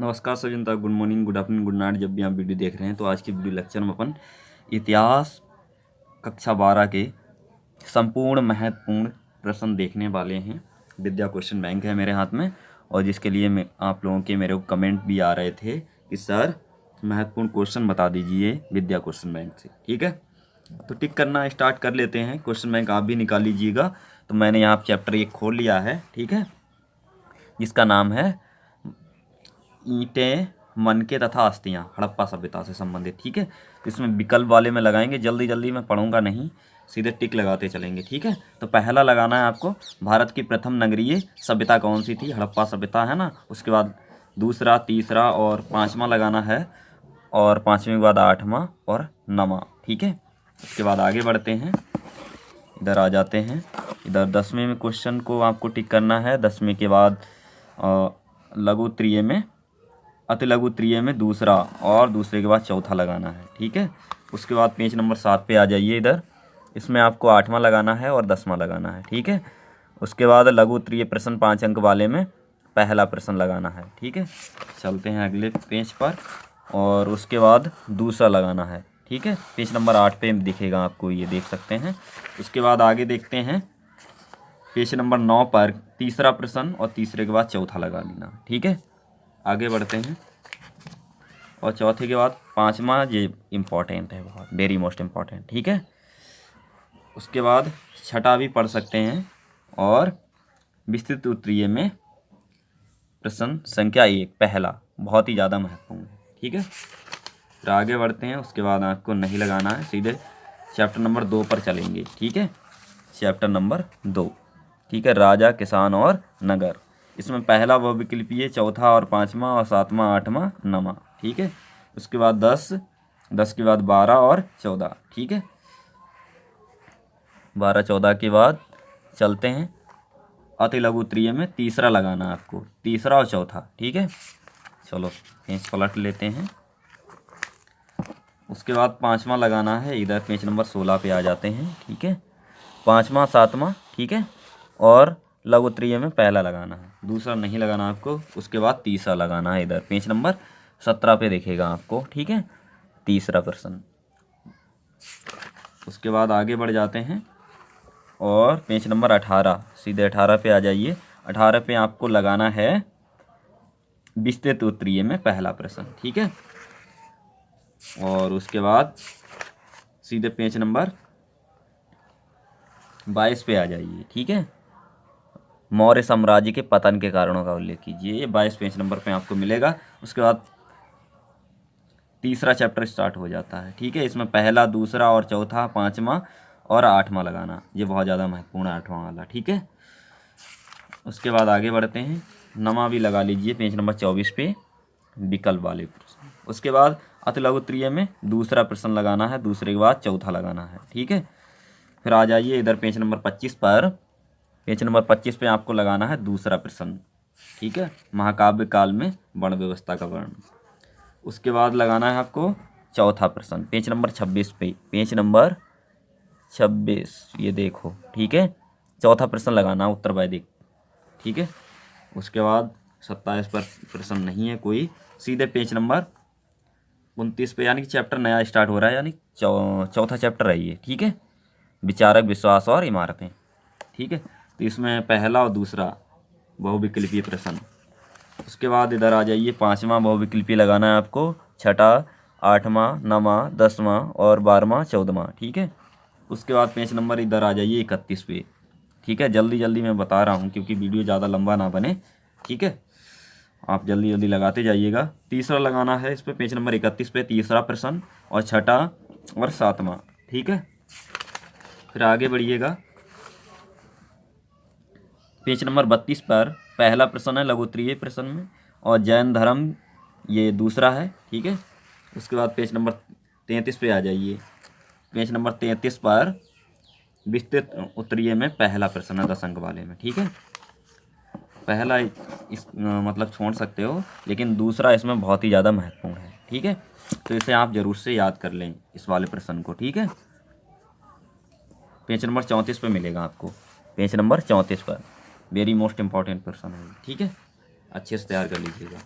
नमस्कार सभी जनता, good morning, good afternoon, good night. जब भी आप वीडियो देख रहे हैं तो आज की वीडियो लेक्चर में अपन इतिहास कक्षा 12 के संपूर्ण महत्वपूर्ण प्रश्न देखने वाले हैं। विद्या क्वेश्चन बैंक है मेरे हाथ में, और जिसके लिए मैं आप लोगों के मेरे को कमेंट भी आ रहे थे कि सर महत्वपूर्ण क्वेश्चन बता दीजिए विद्या क्वेश्चन बैंक से। ठीक है, तो टिक करना स्टार्ट कर लेते हैं। क्वेश्चन बैंक आप भी निकाल लीजिएगा। तो मैंने यहाँ चैप्टर 1 खोल लिया है, ठीक है, जिसका नाम है ईंटें, मनके तथा अस्थियां, हड़प्पा सभ्यता से संबंधित। ठीक है, इसमें विकल्प वाले में लगाएंगे, जल्दी जल्दी मैं पढ़ूंगा नहीं, सीधे टिक लगाते चलेंगे। ठीक है, तो पहला लगाना है आपको, भारत की प्रथम नगरीय सभ्यता कौन सी थी? हड़प्पा सभ्यता है ना। उसके बाद दूसरा, तीसरा और पाँचवा लगाना है, और पाँचवें के बाद आठवां और नवा। ठीक है, उसके बाद आगे बढ़ते हैं, इधर आ जाते हैं। इधर 10वें में क्वेश्चन को आपको टिक करना है। 10वें के बाद लघु त्रिय में, अति लघु त्रिय में दूसरा, और दूसरे के बाद चौथा लगाना है। ठीक है, उसके बाद पेज नंबर 7 पे आ जाइए। इधर इसमें आपको 8वां लगाना है और 10वां लगाना है। ठीक है, उसके बाद लघु त्रिय प्रश्न 5 अंक वाले में पहला प्रश्न लगाना है। ठीक है, चलते हैं अगले पेज पर, और उसके बाद दूसरा लगाना है। ठीक है, पेज नंबर 8 पे दिखेगा आपको, ये देख सकते हैं। उसके बाद आगे देखते हैं, पेज नंबर 9 पर तीसरा प्रश्न और तीसरे के बाद चौथा लगा लेना। ठीक है, आगे बढ़ते हैं, और चौथे के बाद पाँचवा, ये इम्पॉर्टेंट है, बहुत वेरी मोस्ट इम्पॉर्टेंट। ठीक है, उसके बाद छठा भी पढ़ सकते हैं, और विस्तृत उत्तरीय में प्रश्न संख्या 1 पहला, बहुत ही ज़्यादा महत्वपूर्ण है। ठीक है, फिर आगे बढ़ते हैं। उसके बाद आपको नहीं लगाना है, सीधे चैप्टर नंबर 2 पर चलेंगे। ठीक है, चैप्टर नंबर 2, ठीक है, राजा, किसान और नगर। इसमें पहला बहुविकल्पीय, चौथा और पाँचवा और सातवां, आठवां, नवा। ठीक है, उसके बाद 10 के बाद 12 और 14। ठीक है, 12 14 के बाद चलते हैं अति लघु त्रिय में तीसरा लगाना है आपको, तीसरा और चौथा। ठीक है, चलो पेज पलट लेते हैं। उसके बाद पाँचवा लगाना है, इधर पेज नंबर 16 पे आ जाते हैं। ठीक है, पाँचवा, सातवां, ठीक है, और लघु त्रिय में पहला लगाना है, दूसरा नहीं लगाना आपको। उसके बाद तीसरा लगाना है, इधर पेज नंबर 17 पे दिखेगा आपको। ठीक है, तीसरा प्रश्न। उसके बाद आगे बढ़ जाते हैं, और पेज नंबर 18, सीधे 18 पे आ जाइए। 18 पे आपको लगाना है विस्तृत उत्तरीय में पहला प्रश्न। ठीक है, और उसके बाद सीधे पेज नंबर 22 पे आ जाइए। ठीक है, मौर्य साम्राज्य के पतन के कारणों का उल्लेख कीजिए, ये 22 पेज नंबर पे आपको मिलेगा। उसके बाद तीसरा चैप्टर स्टार्ट हो जाता है। ठीक है, इसमें पहला, दूसरा और चौथा, पाँचवा और आठवां लगाना, ये बहुत ज़्यादा महत्वपूर्ण है, आठवां वाला। ठीक है, उसके बाद आगे बढ़ते हैं, नवा भी लगा लीजिए पेज नंबर 24 पे, विकल्प वाले प्रश्न। उसके बाद अति लघु त्रिय में दूसरा प्रश्न लगाना है, दूसरे के बाद चौथा लगाना है। ठीक है, फिर आ जाइए इधर पेज नंबर 25 पर, पेज नंबर 25 पे आपको लगाना है दूसरा प्रश्न। ठीक है, महाकाव्य काल में वर्ण व्यवस्था का वर्णन। उसके बाद लगाना है आपको चौथा प्रश्न, पेज नंबर 26 पे, पेज नंबर 26, ये देखो। ठीक है, चौथा प्रश्न लगाना उत्तर वैदिक। ठीक है, उसके बाद 27 पर प्रश्न नहीं है कोई, सीधे पेज नंबर 29 पे, यानी कि चैप्टर नया स्टार्ट हो रहा है, यानी चौथा चैप्टर है ये। ठीक है, विचारक, विश्वास और इमारतें। ठीक है, तो इसमें पहला और दूसरा बहुविकल्पीय प्रश्न। उसके बाद इधर आ जाइए, पाँचवां बहुविकल्पीय लगाना है आपको, छठा, आठवां, नवा, 10वां और 12वां, 14वां। ठीक है, उसके बाद पेज नंबर इधर आ जाइए 31 पे। ठीक है, जल्दी जल्दी मैं बता रहा हूँ क्योंकि वीडियो ज़्यादा लंबा ना बने। ठीक है, आप जल्दी जल्दी लगाते जाइएगा। तीसरा लगाना है इस पर, पेज नंबर 31 पे तीसरा प्रश्न, और छठा और सातवां। ठीक है, फिर आगे बढ़िएगा, पेज नंबर 32 पर पहला प्रश्न है लघु त्रिय प्रश्न में, और जैन धर्म, ये दूसरा है। ठीक है, उसके बाद पेज नंबर 33 पे आ जाइए, पेज नंबर 33 पर विस्तृत उत्तरीय में पहला प्रश्न है 10 अंक वाले में। ठीक है, पहला इस मतलब छोड़ सकते हो, लेकिन दूसरा इसमें बहुत ही ज़्यादा महत्वपूर्ण है। ठीक है, तो इसे आप जरूर से याद कर लें, इस वाले प्रश्न को। ठीक है, पेज नंबर 34 पे मिलेगा आपको, पेज नंबर 34 पर, वेरी मोस्ट इम्पॉर्टेंट प्रश्न है। ठीक है, अच्छे से तैयार कर लीजिएगा।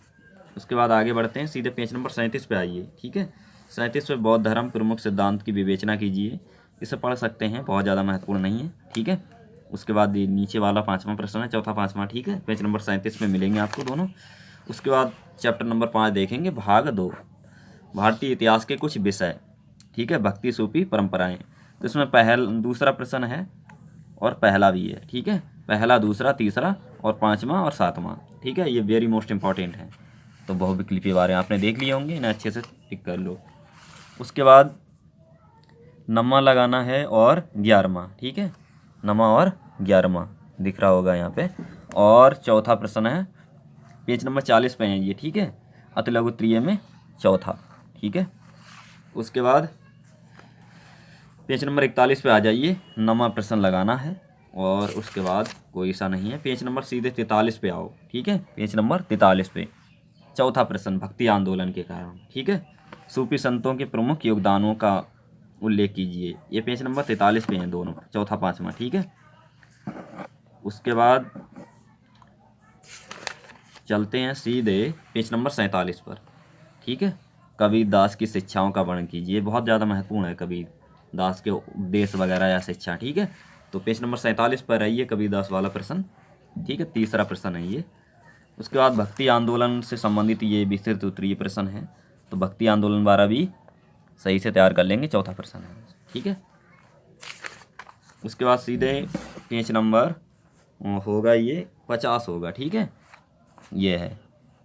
उसके बाद आगे बढ़ते हैं, सीधे पेज नंबर 37 पे आइए। ठीक है, 37 पे बौद्ध धर्म प्रमुख सिद्धांत की विवेचना कीजिए। इसे पढ़ सकते हैं, बहुत ज़्यादा महत्वपूर्ण नहीं है। ठीक है, उसके बाद ये नीचे वाला 5वां प्रश्न है, चौथा 5वां। ठीक है, पेज नंबर 37 में मिलेंगे आपको दोनों। उसके बाद चैप्टर नंबर 5 देखेंगे, भाग 2, भारतीय इतिहास के कुछ विषय। ठीक है, भक्ति सूफी परंपराएं। तो इसमें दूसरा प्रश्न है और पहला भी है। ठीक है, पहला, दूसरा, तीसरा और 5वां और 7वां। ठीक है, ये वेरी मोस्ट इंपॉर्टेंट है। तो बहुविकल्पीय बारे आपने देख लिए होंगे, इन्हें अच्छे से टिक कर लो। उसके बाद नमा लगाना है और 11वां। ठीक है, नमा और 11वां दिख रहा होगा यहाँ पे। और चौथा प्रश्न है, पेज नंबर 40 पे है ये। ठीक है, अति लघु त्रिय में चौथा। ठीक है, उसके बाद पेज नंबर 41 पे आ जाइए, नमा प्रश्न लगाना है। और उसके बाद कोई सा नहीं है, पेज नंबर सीधे 43 पे आओ। ठीक है, पेज नंबर 43 पे चौथा प्रश्न, भक्ति आंदोलन के कारण। ठीक है, सूफी संतों के प्रमुख योगदानों का उल्लेख कीजिए। ये पेज नंबर 43 पे हैं दोनों, चौथा 5वां। ठीक है, उसके बाद चलते हैं सीधे पेज नंबर 47 पर। ठीक है, कबीर दास की शिक्षाओं का वर्णन कीजिए। बहुत ज़्यादा महत्वपूर्ण है कबीर दास के उपदेश वगैरह या शिक्षा। ठीक है, तो पेज नंबर 47 पर आइए, कबीर दास वाला प्रश्न। ठीक है, तीसरा प्रश्न है ये। उसके बाद भक्ति आंदोलन से संबंधित ये विस्तृत उत्तरीय प्रश्न है, तो भक्ति आंदोलन वाला भी सही से तैयार कर लेंगे, चौथा प्रश्न है। ठीक है, उसके बाद सीधे पेज नंबर होगा ये 50 होगा। ठीक है, ये है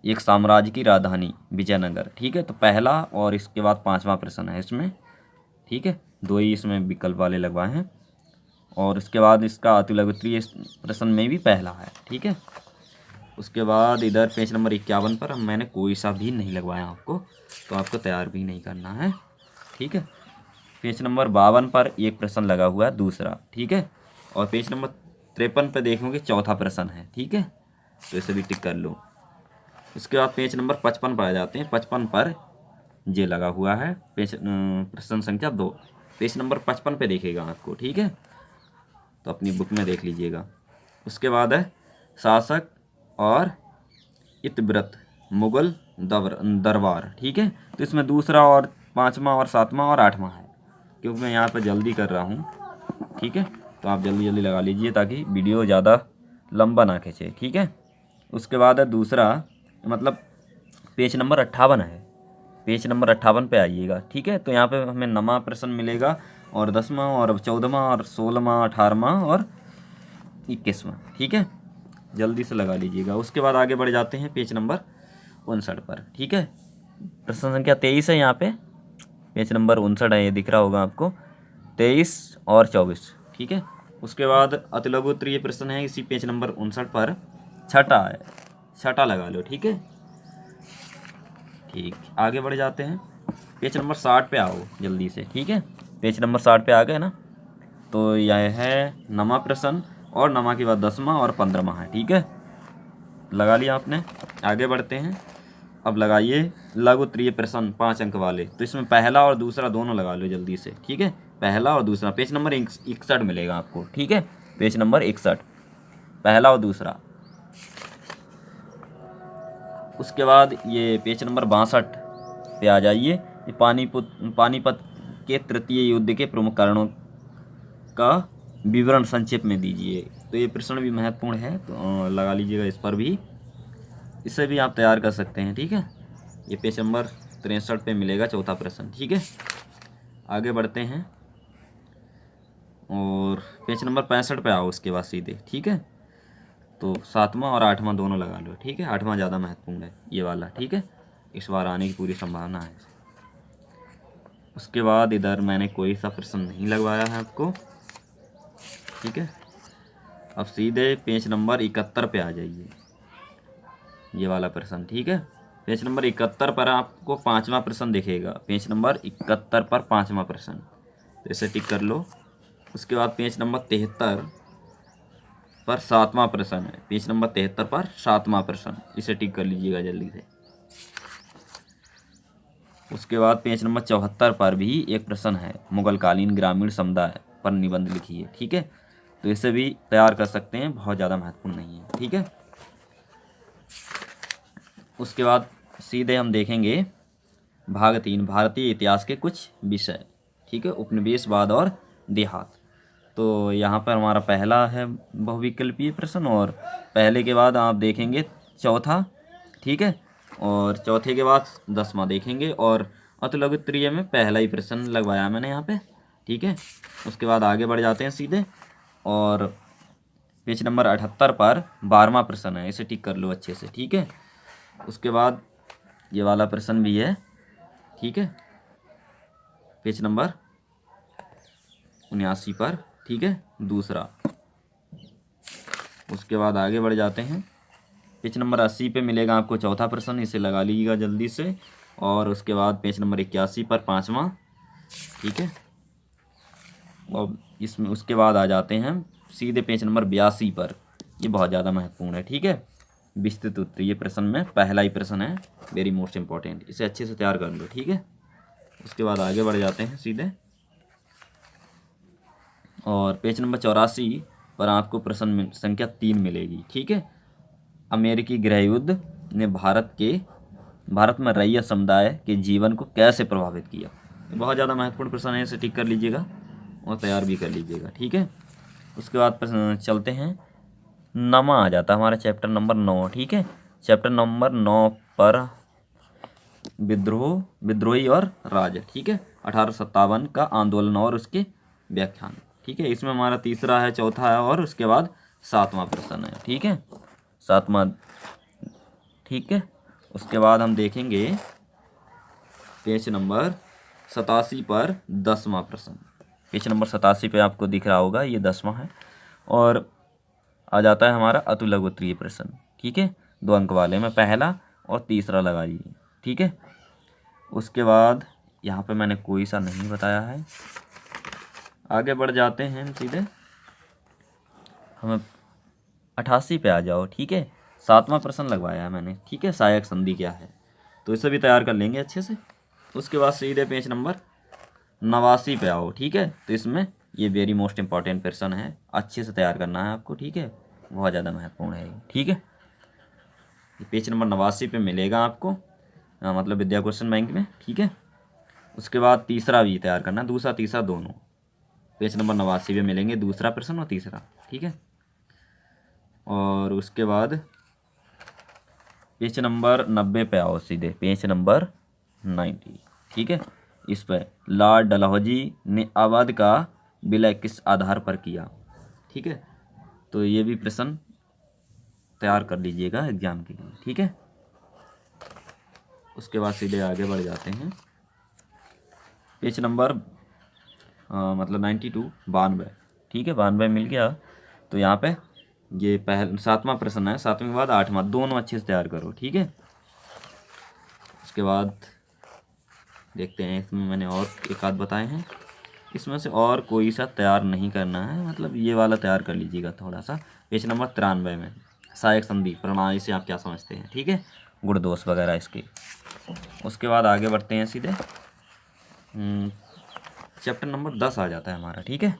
एक साम्राज्य की राजधानी विजयनगर। ठीक है, तो पहला और इसके बाद 5वां प्रश्न है इसमें। ठीक है, दो ही इसमें विकल्प वाले लगवाए हैं। और उसके बाद इसका अतिलघुत्तरीय प्रश्न में भी पहला है। ठीक है, उसके बाद इधर पेज नंबर 51 पर मैंने कोई सा भी नहीं लगवाया आपको, तो आपको तैयार भी नहीं करना है। ठीक है, पेज नंबर 52 पर एक प्रश्न लगा हुआ है, दूसरा। ठीक है, और पेज नंबर 53 पर देखोगे चौथा प्रश्न है। ठीक है, तो इसे भी टिक कर लो। उसके बाद पेज नंबर 55 पर आ जाते हैं। 55 पर ये लगा हुआ है, पेज प्रश्न संख्या 2, पेज नंबर 55 पे देखेगा आपको। ठीक है, तो अपनी बुक में देख लीजिएगा। उसके बाद है शासक और इतव्रत मुगल दरबार। ठीक है, तो इसमें दूसरा और 5वां और 7वां और 8वां है, क्योंकि मैं यहाँ पे जल्दी कर रहा हूँ। ठीक है, तो आप जल्दी जल्दी लगा लीजिए ताकि वीडियो ज़्यादा लंबा ना खींचे। ठीक है, उसके बाद है दूसरा, मतलब पेज नंबर 58 है, पेज नंबर 58 पे आइएगा। ठीक है, तो यहाँ पे हमें नमा प्रश्न मिलेगा, और 10वां और 14वां और 16वां 18वां और 21वां। ठीक है, जल्दी से लगा लीजिएगा। उसके बाद आगे बढ़ जाते हैं पेज नंबर 59 पर। ठीक है, प्रश्न संख्या 23 है यहाँ पे, पेज नंबर 59 है, ये दिख रहा होगा आपको, 23 और 24। ठीक है, उसके बाद अतिलघु उत्तरीय प्रश्न है इसी पेज नंबर 59 पर, छठा है, छठा लगा लो। ठीक है, ठीक, आगे बढ़ जाते हैं, पेज नंबर 60 पे आओ जल्दी से। ठीक है, पेज नंबर 60 पे आ गए ना, तो यह है नमा प्रश्न, और नमा के बाद 10वां और 15वां है। ठीक है, लगा लिया आपने। आगे बढ़ते हैं, अब लगाइए लघु उत्तरीय प्रश्न 5 अंक वाले। तो इसमें पहला और दूसरा दोनों लगा लो जल्दी से। ठीक है, पहला और दूसरा, पेज नंबर 61 मिलेगा आपको। ठीक है, पेज नंबर 61, पहला और दूसरा। उसके बाद ये पेज नंबर 62 पे आ जाइए, ये पानीपत के तृतीय युद्ध के प्रमुख कारणों का विवरण संक्षेप में दीजिए। तो ये प्रश्न भी महत्वपूर्ण है, तो लगा लीजिएगा इस पर भी, इसे भी आप तैयार कर सकते हैं। ठीक है, ये पेज नंबर 63 पे मिलेगा, चौथा प्रश्न। ठीक है, आगे बढ़ते हैं और पेज नंबर 65 पे आओ उसके बाद सीधे। ठीक है, तो 7वां और 8वां दोनों लगा लो। ठीक है, 8वां ज़्यादा महत्वपूर्ण है ये वाला। ठीक है, इस बार आने की पूरी संभावना है। उसके बाद इधर मैंने कोई सा प्रश्न नहीं लगवाया है आपको। ठीक है, अब सीधे पेज नंबर 71 पे आ जाइए, ये वाला प्रश्न। ठीक है, पेज नंबर 71 पर आपको 5वां प्रश्न दिखेगा, पेज नंबर 71 पर 5वां प्रश्न, तो इसे टिक कर लो। उसके बाद पेज नंबर 73 पर 7वां प्रश्न है, पेज नंबर 73 पर 7वां प्रश्न, इसे टिक कर लीजिएगा जल्दी से। उसके बाद पेज नंबर 74 पर भी एक प्रश्न है, मुगलकालीन ग्रामीण समुदाय पर निबंध लिखिए। ठीक है, तो इसे भी तैयार कर सकते हैं, बहुत ज़्यादा महत्वपूर्ण नहीं है। ठीक है, उसके बाद सीधे हम देखेंगे भाग 3 भारतीय इतिहास के कुछ विषय, ठीक है, उपनिवेशवाद और देहात। तो यहाँ पर हमारा पहला है बहुविकल्पीय प्रश्न, और पहले के बाद आप देखेंगे चौथा, ठीक है, और चौथे के बाद 10वां देखेंगे, और अतुलग्तरीय में पहला ही प्रश्न लगवाया मैंने यहाँ पे, ठीक है। उसके बाद आगे बढ़ जाते हैं सीधे, और पेज नंबर 78 पर 12वां प्रश्न है, इसे टिक कर लो अच्छे से, ठीक है। उसके बाद ये वाला प्रश्न भी है, ठीक है, पेज नंबर 79 पर, ठीक है, दूसरा। उसके बाद आगे बढ़ जाते हैं, पेज नंबर 80 पे मिलेगा आपको चौथा प्रश्न, इसे लगा लीजिएगा जल्दी से। और उसके बाद पेज नंबर 81 पर 5वां, ठीक है। और इसमें उसके बाद आ जाते हैं सीधे पेज नंबर 82 पर, ये बहुत ज़्यादा महत्वपूर्ण है, ठीक है, विस्तृत उत्तर, ये प्रश्न में पहला ही प्रश्न है, वेरी मोस्ट इंपॉर्टेंट, इसे अच्छे से तैयार कर लो, ठीक है। उसके बाद आगे बढ़ जाते हैं सीधे, और पेज नंबर 84 पर आपको प्रश्न संख्या 3 मिलेगी, ठीक है। अमेरिकी गृह युद्ध ने भारत में रैयत समुदाय के जीवन को कैसे प्रभावित किया, बहुत ज़्यादा महत्वपूर्ण प्रश्न है, इसे टिक कर लीजिएगा और तैयार भी कर लीजिएगा, ठीक है। उसके बाद चलते हैं, नमा आ जाता है हमारा चैप्टर नंबर 9, ठीक है। चैप्टर नंबर 9 पर विद्रोही और राज, ठीक है, 1857 का आंदोलन और उसके व्याख्यान, ठीक है। इसमें हमारा तीसरा है, चौथा है, और उसके बाद 7वां प्रश्न है, ठीक है, 7वां, ठीक है। उसके बाद हम देखेंगे पेज नंबर 87 पर 10वां प्रश्न, पेज नंबर 87 पे आपको दिख रहा होगा, ये 10वां है, और आ जाता है हमारा अतुलग्तरीय प्रश्न, ठीक है, 2 अंक वाले में पहला और तीसरा लगा लीजिए, ठीक है। उसके बाद यहाँ पे मैंने कोई सा नहीं बताया है, आगे बढ़ जाते हैं हम सीधे, हमें 88 पे आ जाओ, ठीक है, 7वां प्रश्न लगवाया है मैंने, ठीक है, सहायक संधि क्या है, तो इसे भी तैयार कर लेंगे अच्छे से। उसके बाद सीधे पेज नंबर 89 पे आओ, ठीक है, तो इसमें ये वेरी मोस्ट इंपॉर्टेंट प्रश्न है, अच्छे से तैयार करना है आपको, ठीक है, बहुत ज़्यादा महत्वपूर्ण है, ठीक है। पेज नंबर 89 पे मिलेगा आपको, मतलब विद्या क्वेश्चन बैंक में, ठीक है। उसके बाद तीसरा भी तैयार करना, दूसरा तीसरा दोनों, पेज नंबर 89 पे मिलेंगे दूसरा प्रश्न और तीसरा, ठीक है। और उसके बाद पेज नंबर 90 पे आओ, सीधे पेज नंबर 90, ठीक है। इस पर लॉर्ड डलहौजी ने अवध का विलय किस आधार पर किया, ठीक है, तो ये भी प्रश्न तैयार कर लीजिएगा एग्जाम के लिए, ठीक है। उसके बाद सीधे आगे बढ़ जाते हैं, पेज नंबर मतलब 92, 92, ठीक है, 92 मिल गया। तो यहाँ पे ये पहला 7वां प्रश्न है, 7वें के बाद 8वां, दोनों अच्छे से तैयार करो, ठीक है। उसके बाद देखते हैं, इसमें मैंने और एक आध बताए हैं, इसमें से और कोई सा तैयार नहीं करना है, मतलब ये वाला तैयार कर लीजिएगा थोड़ा सा। पेज नंबर 93 में सहायक संधि प्रणाली से आप क्या समझते हैं, ठीक है, गुण दोष वगैरह इसके। उसके बाद आगे बढ़ते हैं सीधे, चैप्टर नंबर 10 आ जाता है हमारा, ठीक है,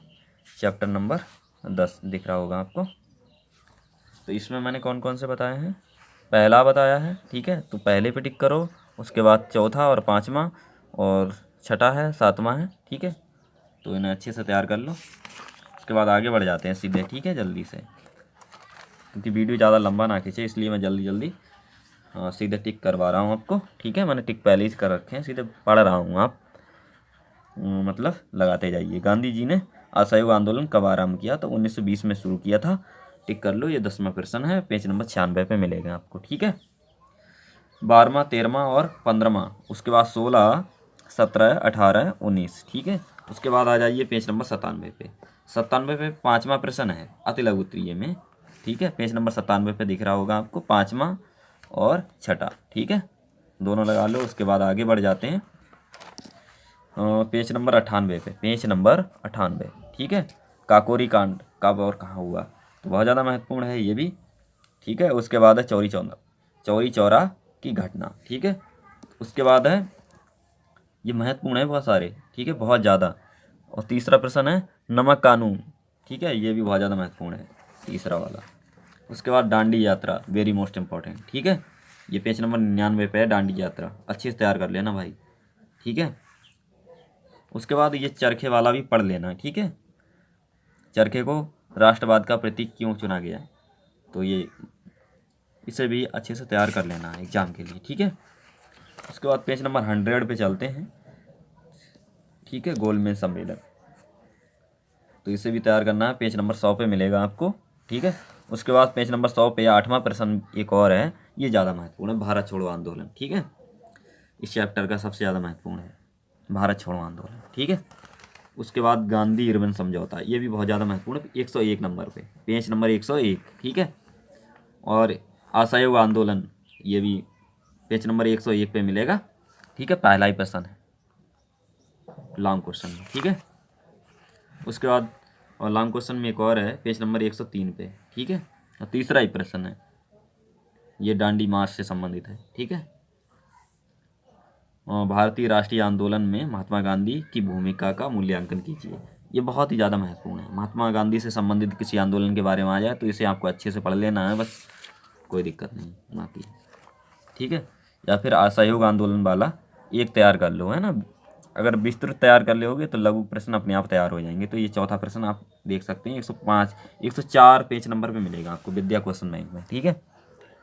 चैप्टर नंबर 10 दिख रहा होगा आपको। तो इसमें मैंने कौन कौन से बताए हैं, पहला बताया है, ठीक है, तो पहले पे टिक करो। उसके बाद चौथा और 5वां और छठा है, 7वां है, ठीक है, तो इन्हें अच्छे से तैयार कर लो। उसके बाद आगे बढ़ जाते हैं सीधे, ठीक है, जल्दी से, क्योंकि वीडियो ज़्यादा लंबा ना खींचे, इसलिए मैं जल्दी जल्दी सीधे टिक करवा रहा हूँ आपको, ठीक है, मैंने टिक पहले ही कर रखे हैं, सीधे पढ़ रहा हूँ, आप मतलब लगाते जाइए। गांधी जी ने असहयोग आंदोलन कब आरंभ किया, तो 1920 में शुरू किया था, टिक कर लो, ये 10वां प्रश्न है, पेज नंबर 96 पे मिलेगा आपको, ठीक है। 12वां, 13वां और 15वां, उसके बाद 16, 17, 18, 19, ठीक है। उसके बाद आ जाइए पेज नंबर 97 पे, 97 पे 5वां प्रश्न है अतिलघुत्तरीय में, ठीक है, पेज नंबर 97 पे दिख रहा होगा आपको, 5वां और छठा, ठीक है, दोनों लगा लो। उसके बाद आगे बढ़ जाते हैं पेज नंबर 98 पे, पेज नंबर 98, ठीक है, काकोरी कांड कब और कहाँ हुआ, तो बहुत ज़्यादा महत्वपूर्ण है ये भी, ठीक है। उसके बाद है चौरी चौरा की घटना, ठीक है। उसके बाद है, ये महत्वपूर्ण है बहुत सारे, ठीक है, बहुत ज़्यादा। और तीसरा प्रश्न है नमक कानून, ठीक है, ये भी बहुत ज़्यादा महत्वपूर्ण है, तीसरा वाला। उसके बाद दांडी यात्रा, वेरी मोस्ट इम्पॉर्टेंट, ठीक है। ये पेज नंबर 99 पे है, दांडी यात्रा। अच्छे से तैयार कर लेना भाई, ठीक है। उसके बाद ये चरखे वाला भी पढ़ लेना, ठीक है। चरखे को राष्ट्रवाद का प्रतीक क्यों चुना गया, तो ये इसे भी अच्छे से तैयार कर लेना है एग्जाम के लिए, ठीक है। उसके बाद पेज नंबर 100 पे चलते हैं, ठीक है। गोलमेज सम्मेलन, तो इसे भी तैयार करना है, पेज नंबर 100 पे मिलेगा आपको, ठीक है। उसके बाद पेज नंबर 100 पे 8वां प्रश्न एक और है, ये ज़्यादा महत्वपूर्ण है, भारत छोड़ो आंदोलन, ठीक है। इस चैप्टर का सबसे ज़्यादा महत्वपूर्ण है भारत छोड़ो आंदोलन, ठीक है। उसके बाद गांधी इरविन समझौता, ये भी बहुत ज़्यादा महत्वपूर्ण है, 101 नंबर पे, पेज नंबर 101, ठीक है। और असहयोग आंदोलन, ये भी पेज नंबर 101 पे मिलेगा, ठीक है। पहला ही प्रश्न है, लॉन्ग क्वेश्चन में, ठीक है। उसके बाद और लॉन्ग क्वेश्चन में एक और है, पेज नंबर 103 पे, ठीक है। और तीसरा ही प्रश्न है, ये दांडी मार्च से संबंधित है, ठीक है। भारतीय राष्ट्रीय आंदोलन में महात्मा गांधी की भूमिका का मूल्यांकन कीजिए, ये बहुत ही ज़्यादा महत्वपूर्ण है। महात्मा गांधी से संबंधित किसी आंदोलन के बारे में आ जाए तो इसे आपको अच्छे से पढ़ लेना है, बस कोई दिक्कत नहीं बाकी, ठीक है। या फिर असहयोग आंदोलन वाला एक तैयार कर लो, है ना। अगर विस्तृत तैयार कर लोगे तो लघु प्रश्न अपने आप तैयार हो जाएंगे। तो ये चौथा प्रश्न आप देख सकते हैं, 105 104 पेज नंबर पे मिलेगा आपको, विद्या क्वेश्चन बैंक में, ठीक है।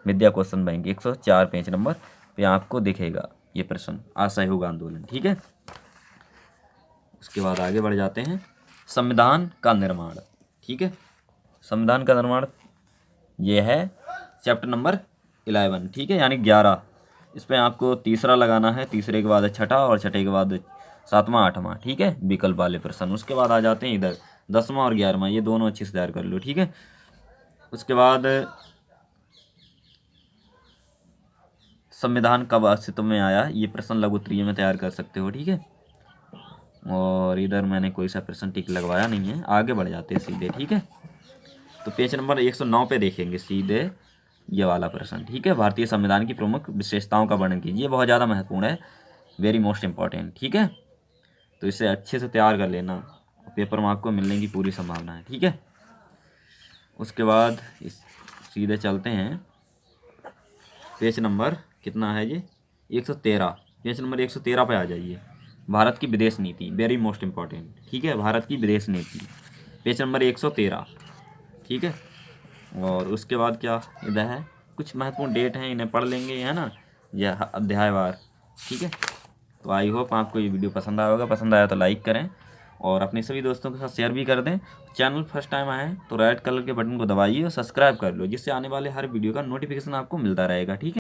विद्या क्वेश्चन बैंक 104 पेज नंबर पे आपको दिखेगा ये प्रश्न, असहयोग आंदोलन, ठीक है। उसके बाद आगे बढ़ जाते हैं, संविधान का निर्माण, ठीक है। संविधान का निर्माण ये है चैप्टर नंबर 11, ठीक है, यानी 11। इस पर आपको तीसरा लगाना है, तीसरे के बाद छठा और छठे के बाद 7वां 8वां, ठीक है, विकल्प वाले प्रश्न। उसके बाद आ जाते हैं इधर 10वां और 11वां, ये दोनों अच्छे से तैयार कर लो, ठीक है। उसके बाद संविधान कब अस्तित्व में आया, ये प्रश्न लघु उत्तरीय में तैयार कर सकते हो, ठीक है। और इधर मैंने कोई सा प्रश्न टिक लगवाया नहीं है, आगे बढ़ जाते हैं सीधे, ठीक है। तो पेज नंबर 109 पे देखेंगे सीधे ये वाला प्रश्न, ठीक है। भारतीय संविधान की प्रमुख विशेषताओं का वर्णन कीजिए, बहुत ज़्यादा महत्वपूर्ण है, वेरी मोस्ट इंपॉर्टेंट, ठीक है। तो इसे अच्छे से तैयार कर लेना, पेपर में आपको मिलने की पूरी संभावना है, ठीक है। उसके बाद सीधे चलते हैं, पेज नंबर कितना है ये 113, पेज नंबर 113 पे आ जाइए, भारत की विदेश नीति, वेरी मोस्ट इंपॉर्टेंट, ठीक है। भारत की विदेश नीति, पेज नंबर 113, ठीक है। और उसके बाद क्या इधर है, कुछ महत्वपूर्ण डेट हैं, इन्हें पढ़ लेंगे, है ना, यह अध्यायवार, ठीक है। तो आई होप आपको ये वीडियो पसंद आया होगा, पसंद आया तो लाइक करें और अपने सभी दोस्तों के साथ शेयर भी कर दें। चैनल फर्स्ट टाइम आए हैं तो रेड कलर के बटन को दबाइए और सब्सक्राइब कर लो, जिससे आने वाले हर वीडियो का नोटिफिकेशन आपको मिलता रहेगा, ठीक है।